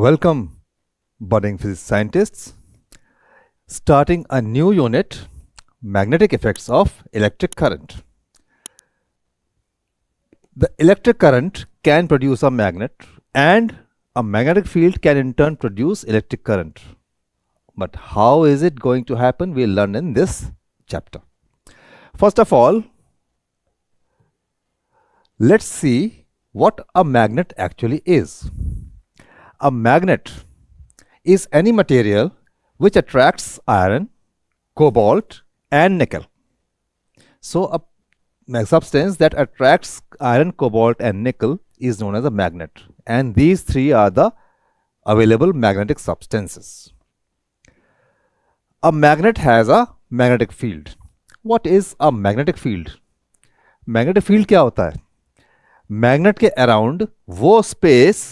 Welcome, budding physics scientists. Starting a new unit, magnetic effects of electric current. The electric current can produce a magnet, and a magnetic field can in turn produce electric current. But how is it going to happen? We'll learn in this chapter. First of all, let's see what a magnet actually is. A magnet is any material which attracts iron, cobalt, and nickel. So a substance that attracts iron, cobalt, and nickel is known as a magnet. And these three are the available magnetic substances. A magnet has a magnetic field. What is a magnetic field? Magnetic field क्या होता है? Magnet के around वो space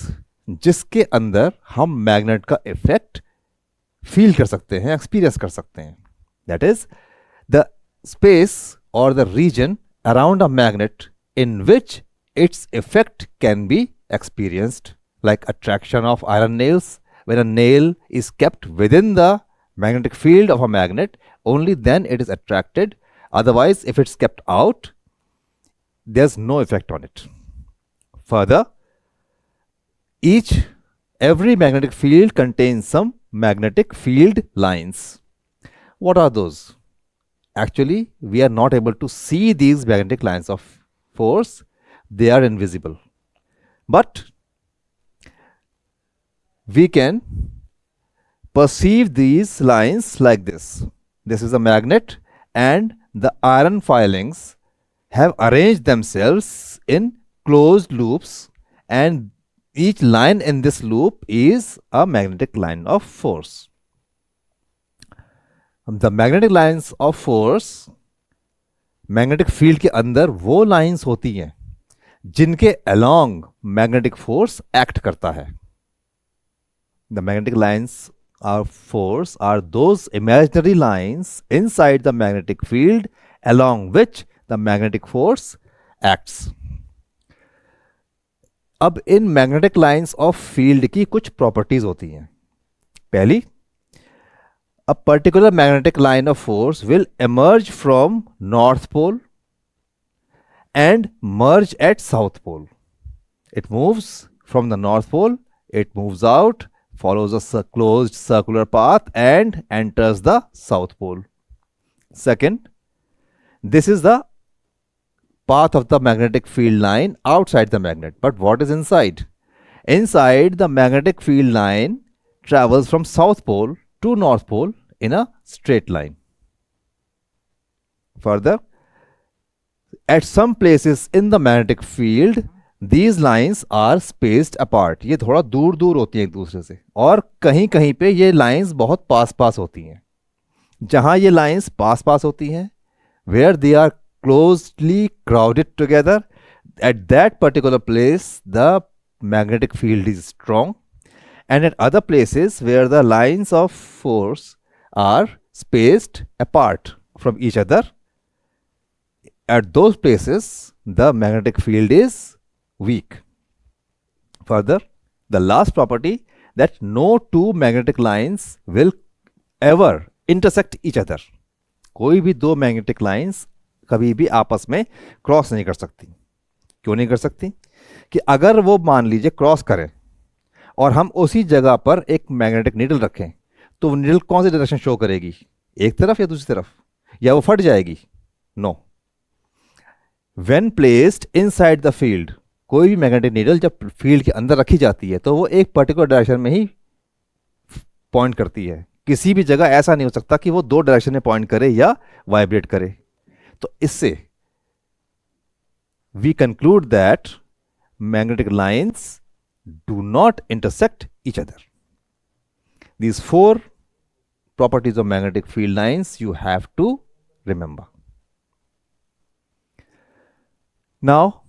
जिसके अंदर हम magnet का effect feel कर सकते हैं, एक्सपीरियंस कर सकते हैं. दैट इज द स्पेस और the region around a magnet in which its effect can be experienced, like attraction of iron nails. When a nail is kept within the magnetic field of a magnet, only then it is attracted. Otherwise, if it's kept out, there's no effect on it. Further, every magnetic field contains some magnetic field lines. What are those? Actually, we are not able to see these magnetic lines of force. They are invisible. But we can perceive these lines like this. This is a magnet, and the iron filings have arranged themselves in closed loops, and each line in this loop is a magnetic line of force. The magnetic lines of force, magnetic field के अंदर वो lines होती हैं जिनके along magnetic force act करता है. The magnetic lines of force are those imaginary lines inside the magnetic field along which the magnetic force acts. अब in magnetic lines of field की कुछ प्रॉपर्टीज होती हैं. पहली, a particular magnetic line of force will emerge from north pole and merge at south pole. It moves from the north pole, it moves out, follows a closed circular path and enters the south pole. Second, this is the path of the magnetic field line outside the magnet. But what is inside? Inside, the magnetic field line travels from south pole to north pole in a straight line. Further, at some places in the magnetic field, these lines are spaced apart. ये थोड़ा दूर दूर होती हैं एक दूसरे से, और कहीं कहीं पे ये lines बहुत पास पास होती हैं. जहां ये lines पास पास होती हैं, where they are closely crowded together, at that particular place the magnetic field is strong, and at other places where the lines of force are spaced apart from each other, at those places the magnetic field is weak. Further, the last property, that no two magnetic lines will ever intersect each other. कोई भी दो magnetic lines कभी भी आपस में cross नहीं कर सकती. क्यों नहीं कर सकती? कि अगर वो मान लीजिए क्रॉस करें और हम उसी जगह पर एक मैग्नेटिक नीडल रखें, तो नीडल कौन सी डायरेक्शन शो करेगी? एक तरफ या दूसरी तरफ? या वो फट जाएगी? No. When placed inside the field, कोई भी मैग्नेटिक नीडल जब फील्ड के अंदर रखी जाती है तो वो एक पर्टिकुलर डायरेक्शन में ही पॉइंट करती है. किसी भी जगह ऐसा नहीं हो सकता कि वो दो डायरेक्शन में पॉइंट करे या वाइब्रेट करे. तो इससे we conclude that magnetic lines do not intersect each other. These four properties of magnetic field lines you have to remember. Now,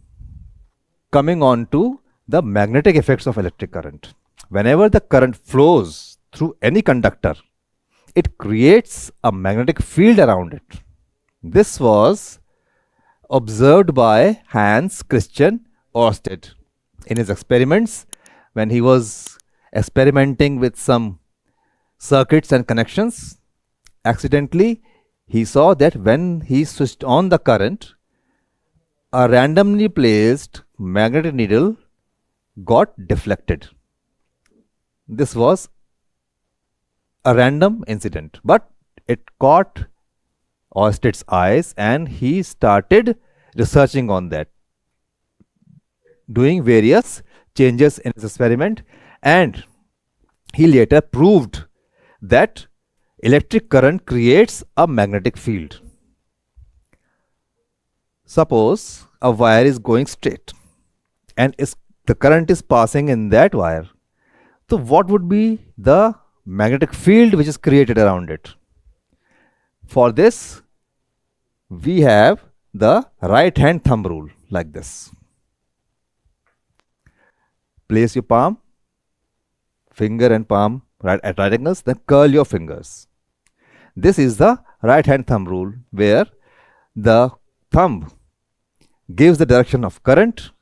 coming on to the magnetic effects of electric current. Whenever the current flows through any conductor, it creates a magnetic field around it. This was observed by Hans Christian Ørsted in his experiments when he was experimenting with some circuits and connections, accidentally he saw that when he switched on the current, a randomly placed magnetic needle got deflected. This was a random incident, but it caught Oersted's eyes and he started researching on that, doing various changes in his experiment, and he later proved that electric current creates a magnetic field. Suppose a wire is going straight and the current is passing in that wire. So what would be the magnetic field which is created around it? For this, we have the right hand thumb rule like this. Place your palm, finger and palm at right angles, then curl your fingers. This is the right hand thumb rule, where the thumb gives the direction of current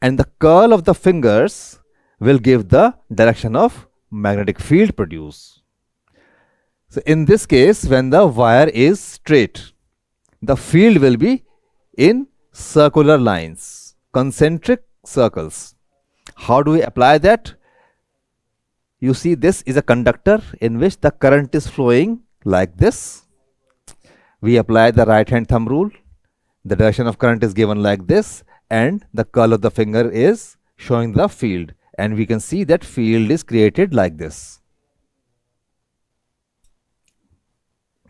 and the curl of the fingers will give the direction of magnetic field produced. So in this case, when the wire is straight, the field will be in circular lines, concentric circles. How do we apply that? You see, this is a conductor in which the current is flowing like this. We apply the right hand thumb rule. The direction of current is given like this, and the curl of the finger is showing the field, and we can see that field is created like this.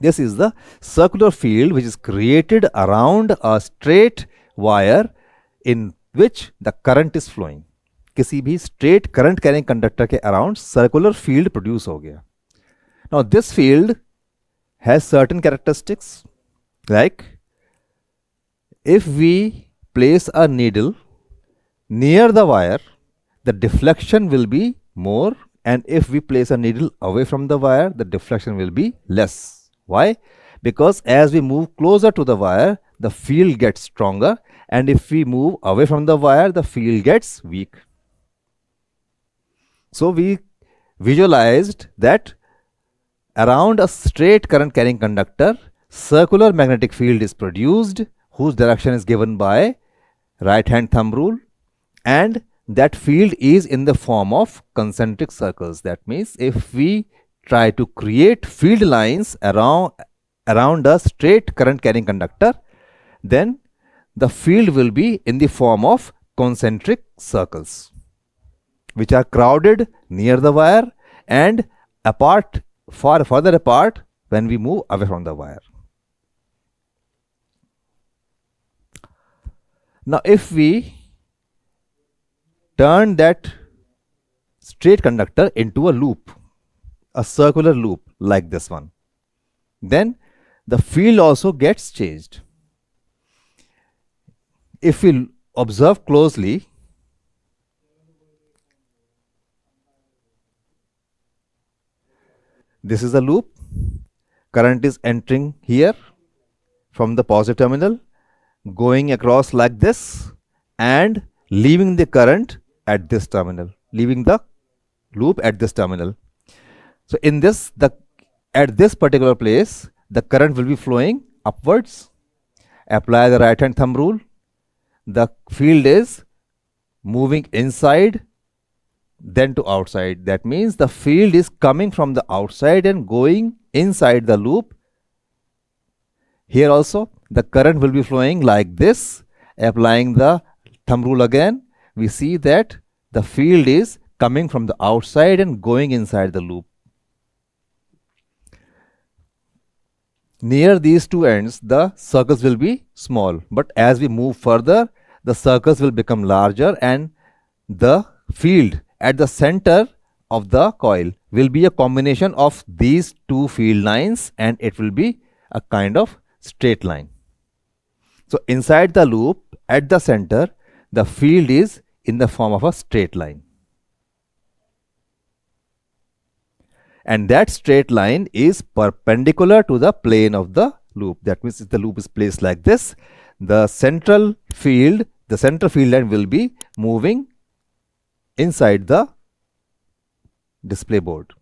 This is the circular field which is created around a straight wire in which the current is flowing. किसी भी straight current carrying conductor के around circular field produce हो गया. Now this field has certain characteristics, like if we place a needle near the wire, the deflection will be more, and if we place a needle away from the wire, the deflection will be less. Why? Because as we move closer to the wire, the field gets stronger, and if we move away from the wire, the field gets weak. So we visualized that around a straight current carrying conductor, circular magnetic field is produced, whose direction is given by right hand thumb rule, and that field is in the form of concentric circles. That means if we try to create field lines around a straight current carrying conductor, then the field will be in the form of concentric circles, which are crowded near the wire and apart, further apart when we move away from the wire. Now if we turn that straight conductor into a loop, a circular loop like this one, then the field also gets changed. If we observe closely, this is a loop. Current is entering here from the positive terminal, going across like this and leaving the current at this terminal, leaving the loop at this terminal. So in this, at this particular place, the current will be flowing upwards. Apply the right hand thumb rule. The field is moving inside, then to outside. That means the field is coming from the outside and going inside the loop. Here also the current will be flowing like this. Applying the thumb rule again, we see that the field is coming from the outside and going inside the loop. Near these two ends, the circles will be small, but as we move further, the circles will become larger, and the field at the center of the coil will be a combination of these two field lines, and it will be a kind of straight line. So inside the loop at the center, the field is in the form of a straight line. And that straight line is perpendicular to the plane of the loop. That means if the loop is placed like this, the central field line will be moving inside the display board.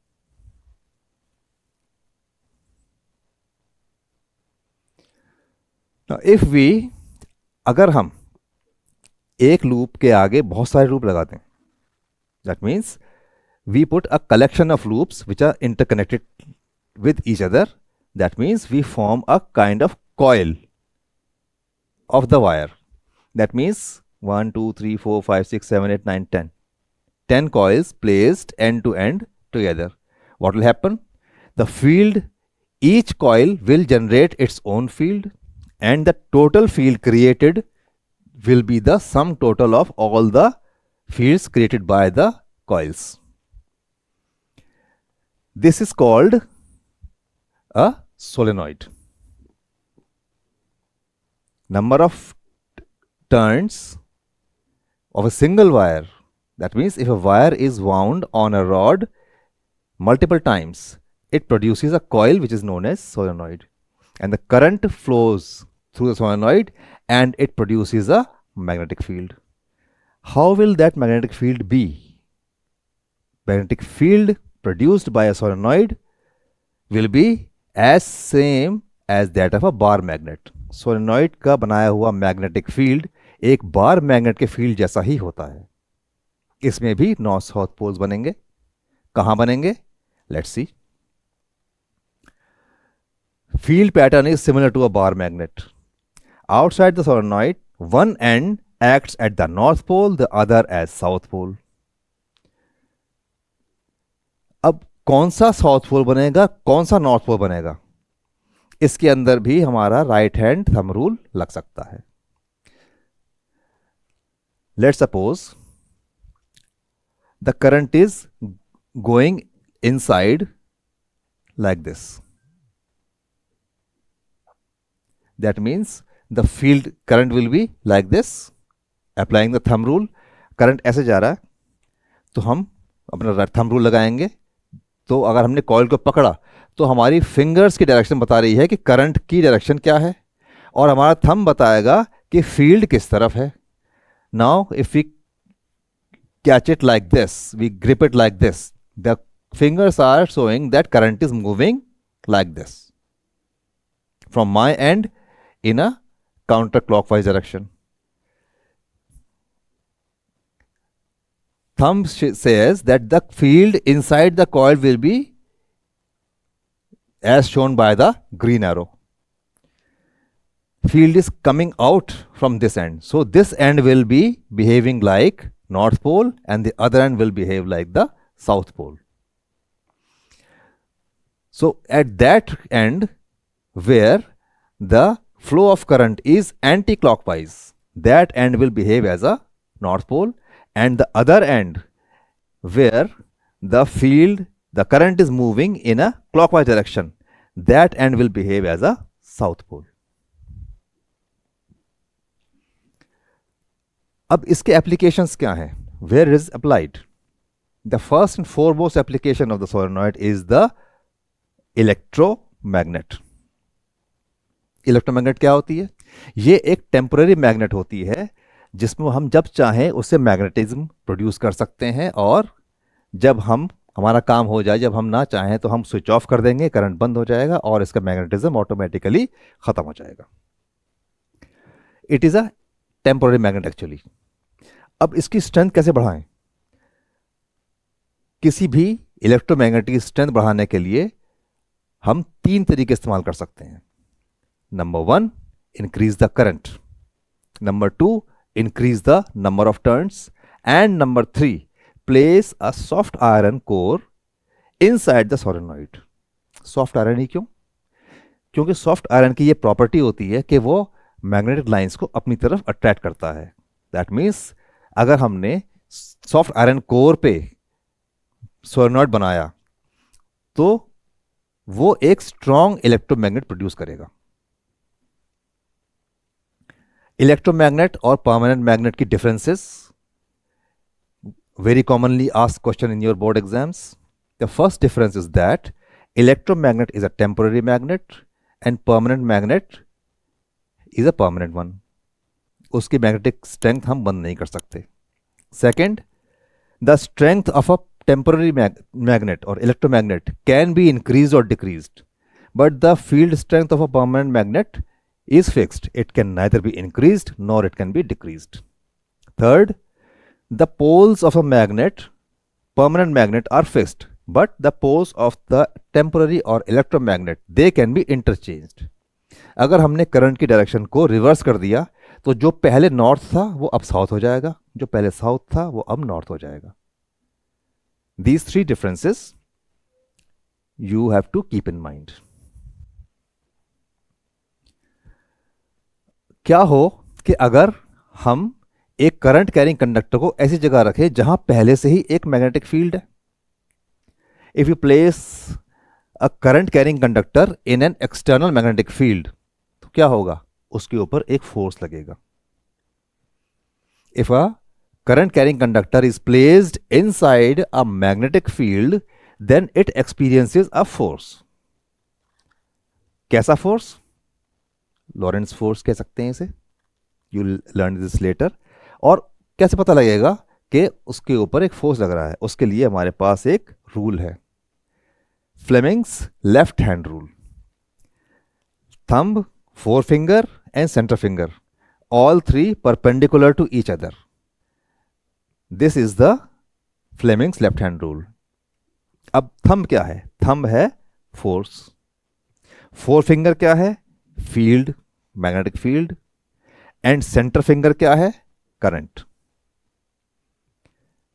Now if we, अगर हम एक loop के आगे बहुत सारे loop लगाते हैं, that means we put a collection of loops which are interconnected with each other. That means we form a kind of coil of the wire. That means 1 2 3 4 5 6 7 8 9 10 10 coils placed end to end together. What will happen? The field, each coil will generate its own field, and the total field created will be the sum total of all the fields created by the coils. This is called a solenoid. Number of turns of a single wire, that means if a wire is wound on a rod multiple times, it produces a coil which is known as solenoid, and the current flows through the solenoid and it produces a magnetic field. How will that magnetic field be? Magnetic field produced by a solenoid will be as same as that of a bar magnet. Solenoid का बनाया हुआ magnetic field एक bar magnet के field जैसा ही होता है. इसमें भी नॉर्थ साउथ पोल्स बनेंगे. कहां बनेंगे? Let's see. Field pattern is similar to a bar magnet. Outside the solenoid, one end acts at the north pole, the other as south pole. अब कौन सा साउथ पोल बनेगा, कौन सा नॉर्थ पोल बनेगा, इसके अंदर भी हमारा राइट हैंड थंब रूल लग सकता है. Let's suppose the current is going inside like this. That means the field current will be like this. Applying the thumb rule, current ऐसे जा रहा है तो हम अपना थंब रूल लगाएंगे. तो अगर हमने कॉइल को पकड़ा तो हमारी फिंगर्स की डायरेक्शन बता रही है कि करंट की डायरेक्शन क्या है, और हमारा थंब बताएगा कि फील्ड किस तरफ है. Now if we catch it like this, we grip it like this, the fingers are showing that current is moving like this from my end in a counterclockwise direction. Thumb says that the field inside the coil will be as shown by the green arrow. Field is coming out from this end. So this end will be behaving like north pole and the other end will behave like the south pole. So at that end where the flow of current is anti-clockwise, that end will behave as a north pole, and the other end where the current is moving in a clockwise direction, that end will behave as a south pole. अब इसके applications क्या हैं? Where is applied? The first and foremost application of the solenoid is the electromagnet. Electromagnet क्या होती है? ये एक temporary magnet होती है जिसमें हम जब चाहें उससे मैग्नेटिज्म प्रोड्यूस कर सकते हैं, और जब हमारा काम हो जाए, जब हम ना चाहें तो हम स्विच ऑफ कर देंगे, करंट बंद हो जाएगा और इसका मैग्नेटिज्म ऑटोमेटिकली खत्म हो जाएगा. It is a temporary magnet actually. अब इसकी स्ट्रेंथ कैसे बढ़ाएं? किसी भी इलेक्ट्रोमैग्नेट की स्ट्रेंथ बढ़ाने के लिए हम 3 तरीके इस्तेमाल कर सकते हैं. Number 1, increase the current. Number 2, increase the number of turns. And number 3, place a soft iron core inside the solenoid. Soft iron ही क्यों? क्योंकि soft iron की ये प्रॉपर्टी होती है कि वो मैग्नेटिक लाइंस को अपनी तरफ अट्रैक्ट करता है. दैट मीन्स अगर हमने सॉफ्ट आयरन कोर पे सोलेनॉइड बनाया तो वो एक स्ट्रॉन्ग इलेक्ट्रोमैग्नेट प्रोड्यूस करेगा. इलेक्ट्रोमैग्नेट और परमानेंट मैग्नेट की differences, very commonly asked question in your board exams. The first difference is that electromagnet is a temporary magnet and permanent magnet is a permanent one. उसकी magnetic strength हम बंद नहीं कर सकते. Second, the strength of a temporary magnet or electromagnet can be increased or decreased, but the field strength of a permanent magnet is fixed. It can neither be increased nor it can be decreased. Third, the poles of a permanent magnet are fixed, but the poles of the temporary or electromagnet, they can be interchanged. अगर हमने current की direction को reverse कर दिया तो जो पहले north था वो अब साउथ हो जाएगा, जो पहले साउथ था वो अब नॉर्थ हो जाएगा. These three differences you have to keep in mind. क्या हो कि अगर हम एक करंट कैरिंग कंडक्टर को ऐसी जगह रखें जहां पहले से ही एक मैग्नेटिक फील्ड है. If you place a current carrying conductor in an external magnetic field, तो क्या होगा, उसके ऊपर एक फोर्स लगेगा. If a current carrying conductor is placed inside a magnetic field, then it experiences a force. कैसा force? Lorentz force कह सकते हैं इसे. You learn this later. और कैसे पता लगेगा कि उसके ऊपर एक फोर्स लग रहा है? उसके लिए हमारे पास एक रूल है, Fleming's left hand rule. Thumb, four finger and centre finger, all three perpendicular to each other. This is the Fleming's left hand rule. अब थंब क्या है? थंब है फोर्स. फोर फिंगर क्या है? Field, magnetic field. And centre finger क्या है? Current.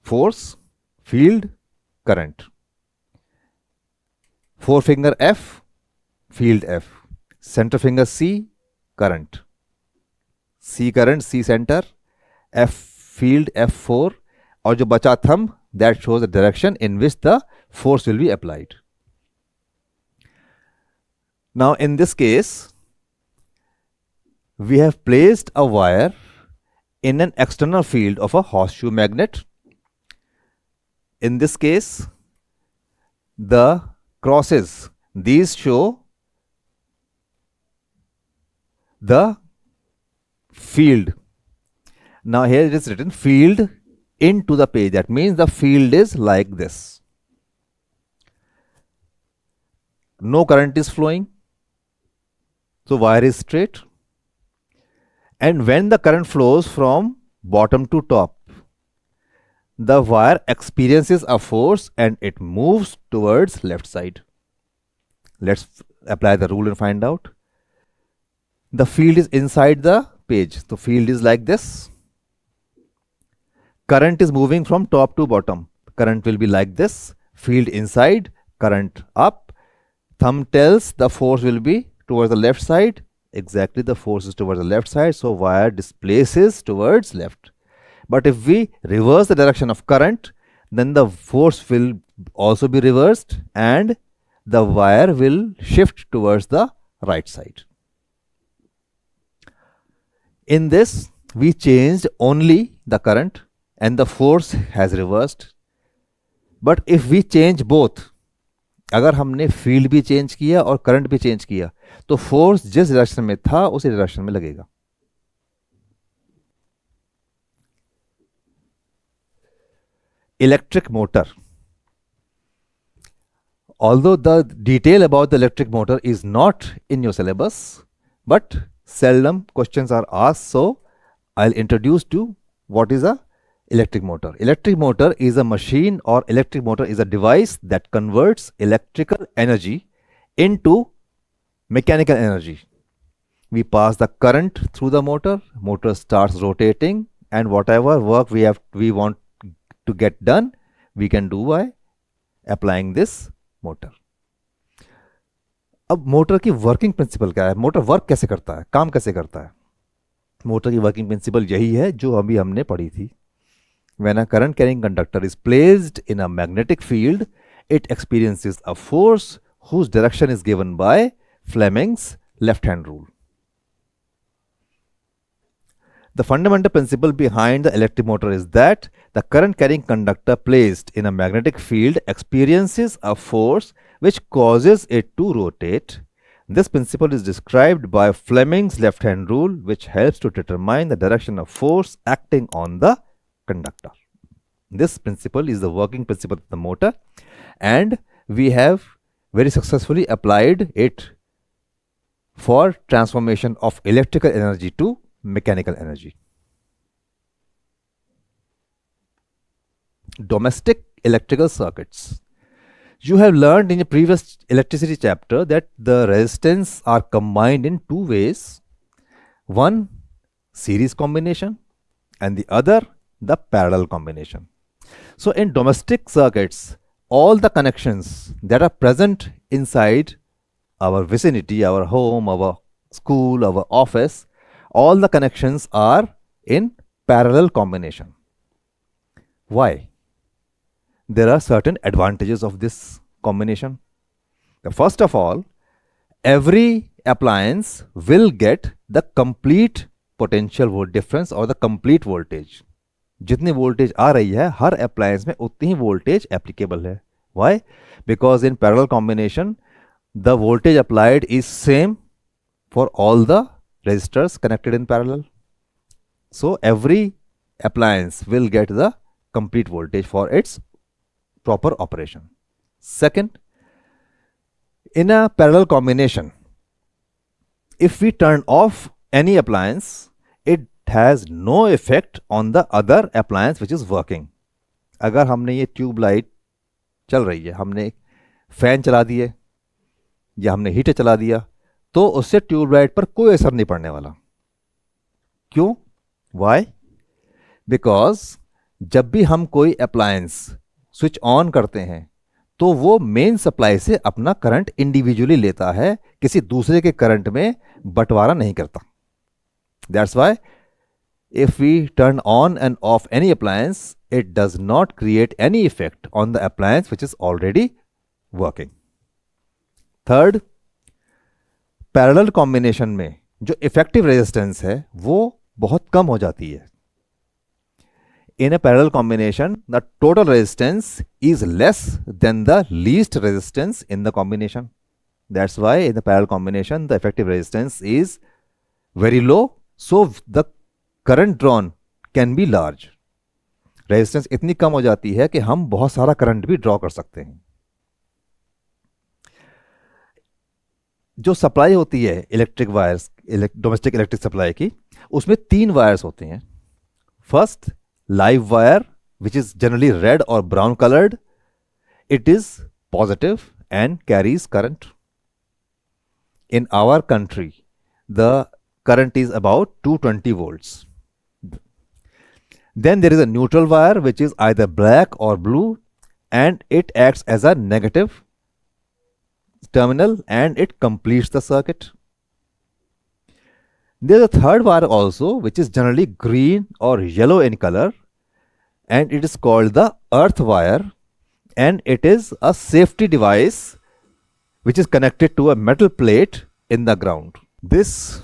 Force, field, current. Forefinger F, field F. Centre finger C, current. C current, C centre, F field, F fore. और जो बचा thumb, that shows the direction in which the force will be applied. Now in this case we have placed a wire in an external field of a horseshoe magnet. In this case, the crosses, these show the field. Now here it is written field into the page. That means the field is like this. No current is flowing, so wire is straight. And when the current flows from bottom to top, the wire experiences a force and it moves towards left side. Let's apply the rule and find out. The field is inside the page. The field is like this. Current is moving from top to bottom. Current will be like this. Field inside, current up. Thumb tells the force will be towards the left side. Exactly, the force is towards the left side, so wire displaces towards left. But if we reverse the direction of current, then the force will also be reversed and the wire will shift towards the right side. In this, we changed only the current and the force has reversed. But if we change both, अगर हमने field भी change किया और current भी change किया, तो force जिस direction में था उसी डायरेक्शन में लगेगा. Electric motor. Although the detail about the electric motor is not in your syllabus, but seldom questions are asked, so I'll introduce to what is a electric motor. Electric motor is a machine, or electric motor is a device that converts electrical energy into mechanical energy. We pass the current through the motor starts rotating, and whatever work we want to get done, we can do by applying this motor. अब motor की working principle क्या है? Motor work कैसे करता है, काम कैसे करता है? मोटर की वर्किंग प्रिंसिपल यही है जो अभी हमने पढ़ी थी. When a current carrying conductor is placed in a magnetic field, it experiences a force whose direction is given by Fleming's left hand rule. The fundamental principle behind the electric motor is that the current carrying conductor placed in a magnetic field experiences a force which causes it to rotate. This principle is described by Fleming's left hand rule, which helps to determine the direction of force acting on the conductor. This principle is the working principle of the motor, and we have very successfully applied it for transformation of electrical energy to mechanical energy. Domestic electrical circuits. You have learned in your previous electricity chapter that the resistance are combined in two ways. One, series combination, and the other, the parallel combination. So in domestic circuits, all the connections that are present inside our vicinity, our home, our school, our office, all the connections are in parallel combination. Why? There are certain advantages of this combination. First of all, every appliance will get the complete potential volt difference or the complete voltage. जितनी voltage आ रही है हर appliance में उतनी ही voltage applicable है. Why? Because in parallel combination the voltage applied is same for all the resistors connected in parallel. So every appliance will get the complete voltage for its proper operation. Second, in a parallel combination, if we turn off any appliance, it has no effect on the other appliance which is working. अगर हमने ये tube light चल रही है, हमने fan चला दिए या हमने हीटर चला दिया, तो उससे ट्यूब लाइट पर कोई असर नहीं पड़ने वाला. क्यों? वाई? बिकॉज जब भी हम कोई अप्लायंस स्विच ऑन करते हैं तो वो मेन सप्लाई से अपना करंट इंडिविजुअली लेता है, किसी दूसरे के करंट में बंटवारा नहीं करता. That's why if we turn on and off any appliance, it does not create any effect on the appliance which is already working. Third, parallel combination में जो effective resistance है वो बहुत कम हो जाती है. In a parallel combination, the total resistance is less than the least resistance in the combination. That's why in the parallel combination, the effective resistance is very low. So the current drawn can be large. Resistance इतनी कम हो जाती है कि हम बहुत सारा current भी draw कर सकते हैं. जो सप्लाई होती है electric wires, domestic electric supply की, उसमें 3 वायर्स होते हैं. First, live wire which is generally red और brown coloured. It is positive and carries current. In our country the current is about 220 volts. Then there is a neutral wire which is either black or blue and it acts as a negative terminal and it completes the circuit. There is a third wire also which is generally green or yellow in color and it is called the earth wire, and it is a safety device which is connected to a metal plate in the ground. This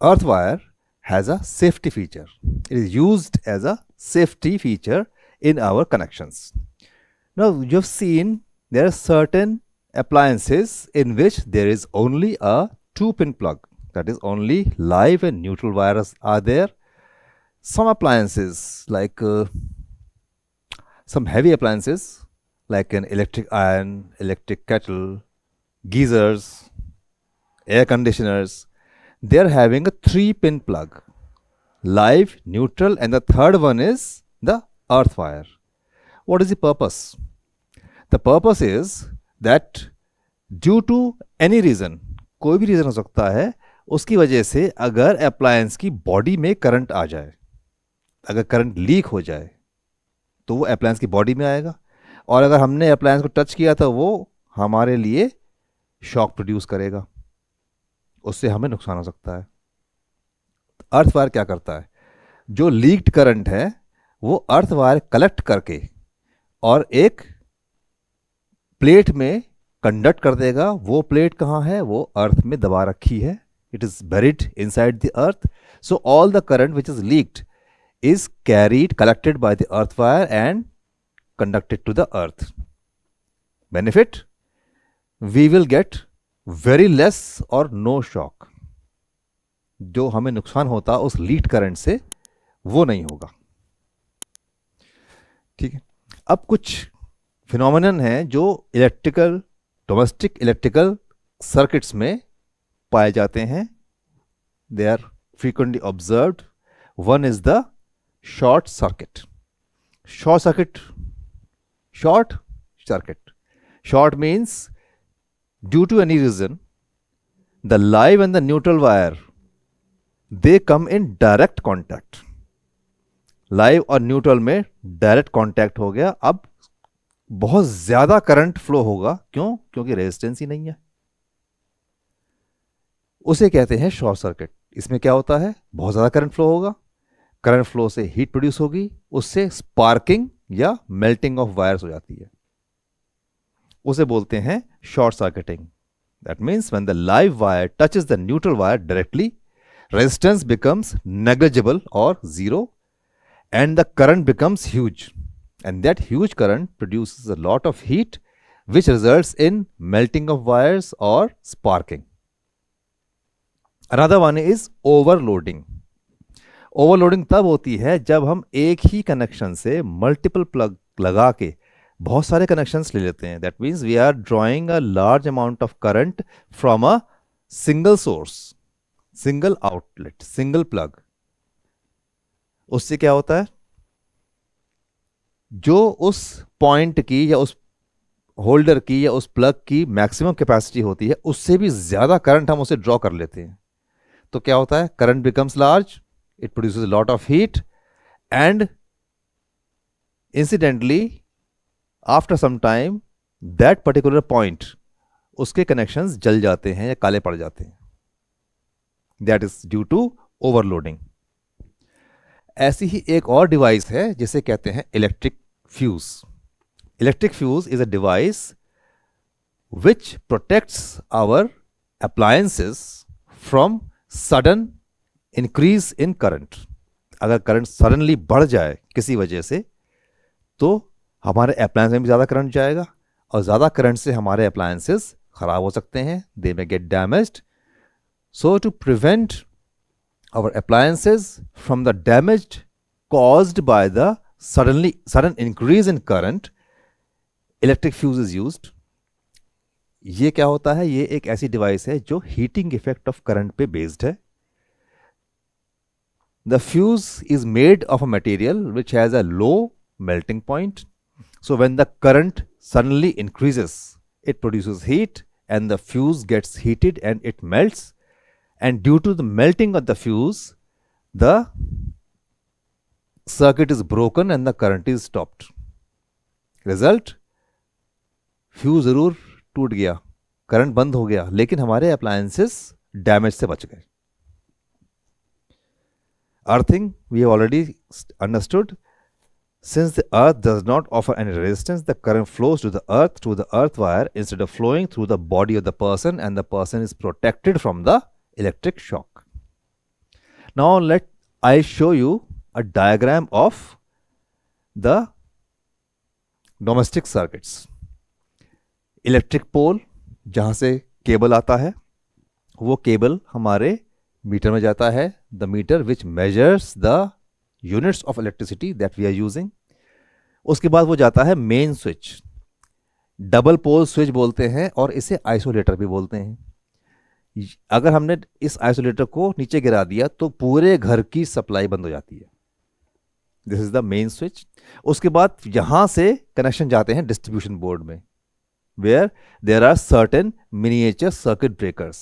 earth wire has a safety feature. It is used as a safety feature in our connections. Now you have seen there are certain appliances in which there is only a 2-pin plug. That is, only live and neutral wires are there. Some appliances like some heavy appliances like an electric iron, electric kettle, geysers, air conditioners, they are having a 3-pin plug, live, neutral, and the third one is the earth wire. What is the purpose? The purpose is that due to any reason, कोई भी reason हो सकता है, उसकी वजह से अगर appliance की बॉडी में करंट आ जाए, अगर करंट लीक हो जाए तो वो अप्लायंस की बॉडी में आएगा, और अगर हमने अप्लायंस को टच किया तो वो हमारे लिए शॉक प्रोड्यूस करेगा, उससे हमें नुकसान हो सकता है. अर्थ वायर क्या करता है? जो लीक्ड करंट है वो अर्थ वायर कलेक्ट करके और एक प्लेट में कंडक्ट कर देगा. वो प्लेट कहाँ है? वो अर्थ में दबा रखी है. It is buried inside the earth. So all the current which is leaked is carried, collected by the earth wire and conducted to the earth. Benefit? We will get very less or no shock. जो हमें नुकसान होता उस lead current से वो नहीं होगा. ठीक है. अब कुछ फिनोमिनन हैं जो डोमेस्टिक इलेक्ट्रिकल सर्किट्स में पाए जाते हैं. They are frequently observed. One is the short circuit. Short circuit. Short circuit. Short means due to any reason, the live and the neutral wire, they come in direct contact. Live और neutral में direct contact हो गया. अब बहुत ज्यादा current flow होगा. क्यों? क्योंकि रेजिस्टेंस ही नहीं है. उसे कहते हैं शॉर्ट सर्किट. इसमें क्या होता है? बहुत ज्यादा करंट फ्लो होगा. करंट फ्लो से हीट प्रोड्यूस होगी, उससे स्पार्किंग या मेल्टिंग ऑफ वायर्स हो जाती है. उसे बोलते हैं short circuiting. That means when the live wire touches the neutral wire directly, resistance becomes negligible और zero, and the current becomes huge, and that huge current produces a lot of heat which results in melting of wires or sparking. Another one is overloading. Overloading तब होती है जब हम एक ही connection से multiple plug लगा के बहुत सारे कनेक्शंस ले लेते हैं. That means we are drawing a large amount of current from a single source, single outlet, single plug. उससे क्या होता है? जो उस पॉइंट की या उस होल्डर की या उस प्लग की मैक्सिमम कैपेसिटी होती है, उससे भी ज्यादा करंट हम उसे ड्रॉ कर लेते हैं. तो क्या होता है? Current becomes large, it produces lot of heat, and incidentally after some time that particular point, उसके कनेक्शंस जल जाते हैं या काले पड़ जाते हैं. That is due to overloading. ऐसी ही एक और डिवाइस है जिसे कहते हैं electric fuse. Electric fuse is a device which protects our appliances from sudden increase in current. अगर करंट सडनली बढ़ जाए किसी वजह से, तो हमारे अप्लायंस में भी ज़्यादा करंट जाएगा, और ज़्यादा करंट से हमारे अप्लायंसेस खराब हो सकते हैं. They may get damaged. So to prevent our appliances from the damage caused by the sudden increase in current, electric fuse is used. ये क्या होता है? ये एक ऐसी डिवाइस है जो हीटिंग इफेक्ट ऑफ करंट पे बेस्ड है. The fuse is made of a material which has a low melting point. So when the current suddenly increases, it produces heat and the fuse gets heated and it melts. And due to the melting of the fuse, the circuit is broken and the current is stopped. Result, fuse जरूर टूट गया, current बंद हो गया, लेकिन हमारे appliances damage से बच गए. Earthing, we have already understood. Since the earth does not offer any resistance, the current flows to the earth wire instead of flowing through the body of the person, and the person is protected from the electric shock. Now let I show you a diagram of the domestic circuits. Electric pole, जहां से cable आता है, वो cable हमारे metre में जाता है. The meter which measures the units of electricity that we are using. उसके बाद वो जाता है main switch. Double pole switch बोलते हैं, और इसे आइसोलेटर भी बोलते हैं. अगर हमने इस आइसोलेटर को नीचे गिरा दिया तो पूरे घर की सप्लाई बंद हो जाती है. This is the main switch. उसके बाद यहां से कनेक्शन जाते हैं डिस्ट्रीब्यूशन बोर्ड में, where there are certain miniature circuit breakers.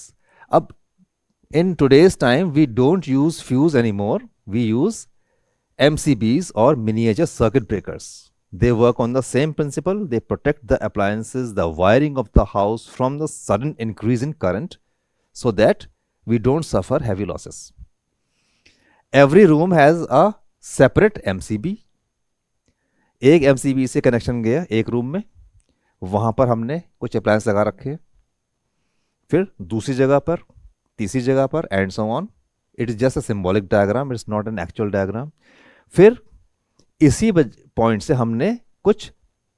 अब in today's time we don't use fuse anymore, we use MCBs or miniature circuit breakers. They work on the same principle. They protect the appliances, the wiring of the house from the sudden increase in current, so that we don't suffer heavy losses. Every room has a separate MCB. एक MCB से connection गया एक room में, वहां पर हमने कुछ appliance लगा रखे, फिर दूसरी जगह पर, तीसरी जगह पर, and so on. It is just a symbolic diagram, it's not an actual diagram. फिर इसी पॉइंट से हमने कुछ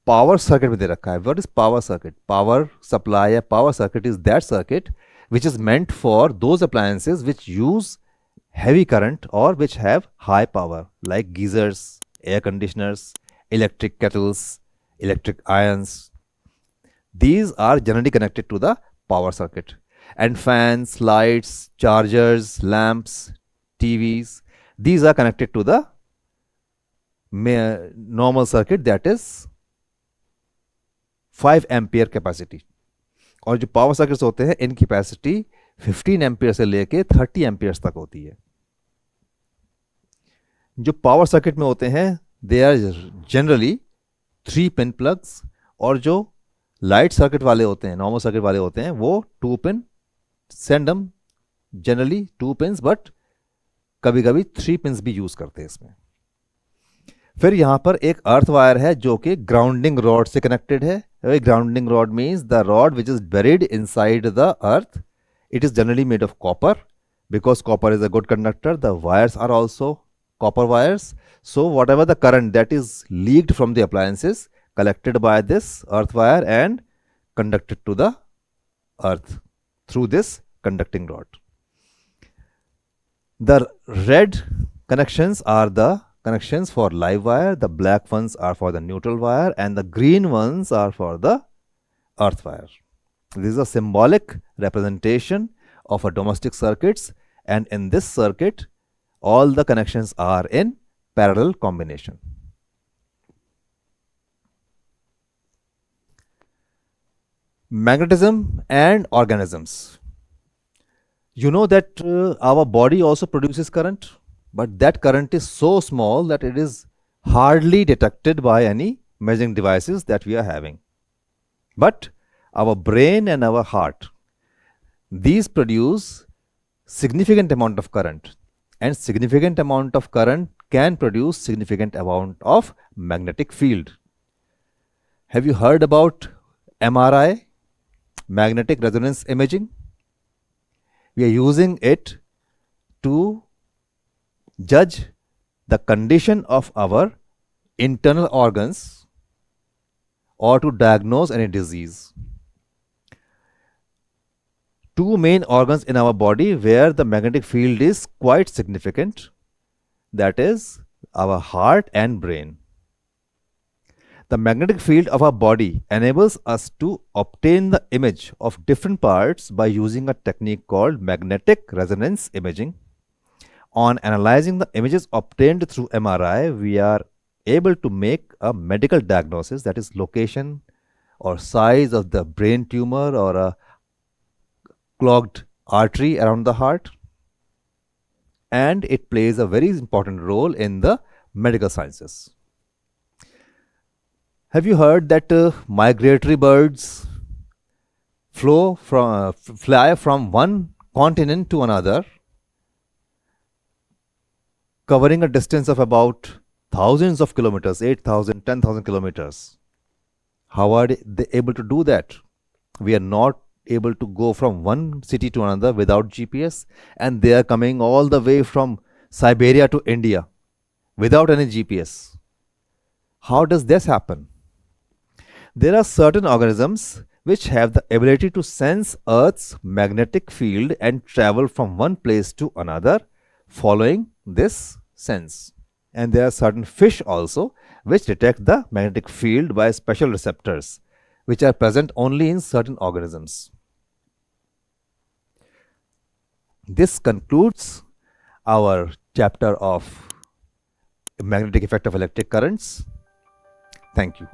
पावर सर्किट भी दे रखा है. What is power circuit? Power supply या power circuit is that circuit which is meant for those appliances which use heavy current or which have high power, like geysers, air conditioners, electric kettles, electric irons. These are generally connected to the power circuit. And fans, lights, chargers, lamps, TVs, these are connected to the normal circuit, that is 5 ampere capacity. और जो power circuits होते हैं in capacity 15 ampere से लेके 30 amperes तक होती है. जो पावर सर्किट में होते हैं they are generally 3 pin plugs, और जो लाइट सर्किट वाले होते हैं, नॉर्मल सर्किट वाले होते हैं, वो 2 पिन सेंडम, जनरली 2 पिन्स, बट कभी कभी 3 पिन्स भी यूज करते हैं इसमें. फिर यहां पर एक अर्थ वायर है जो कि ग्राउंडिंग रॉड से कनेक्टेड है. Grounding rod means the rod which is buried inside the earth. It is generally made of copper because copper is a good conductor. The wires are also copper wires. So whatever the current that is leaked from the appliances collected by this earth wire and conducted to the earth through this conducting rod. The red connections are the connections for live wire, the black ones are for the neutral wire, and the green ones are for the earth wire. This is a symbolic representation of a domestic circuits, and in this circuit all the connections are in parallel combination. Magnetism and organisms. You know that our body also produces current, but that current is so small that it is hardly detected by any measuring devices that we are having. But our brain and our heart, these produce significant amount of current, and significant amount of current can produce significant amount of magnetic field. Have you heard about MRI, magnetic resonance imaging? We are using it to judge the condition of our internal organs or to diagnose any disease. Two main organs in our body where the magnetic field is quite significant, that is our heart and brain. The magnetic field of our body enables us to obtain the image of different parts by using a technique called magnetic resonance imaging. On analyzing the images obtained through MRI, we are able to make a medical diagnosis, that is location or size of the brain tumor or a clogged artery around the heart, and it plays a very important role in the medical sciences. Have you heard that migratory birds fly from one continent to another, covering a distance of about thousands of kilometers, 8,000, 10,000 kilometers? How are they able to do that? We are not able to go from one city to another without GPS, and they are coming all the way from Siberia to India without any GPS. How does this happen? There are certain organisms which have the ability to sense Earth's magnetic field and travel from one place to another following this sense. And there are certain fish also which detect the magnetic field by special receptors which are present only in certain organisms. This concludes our chapter of magnetic effect of electric currents. Thank you.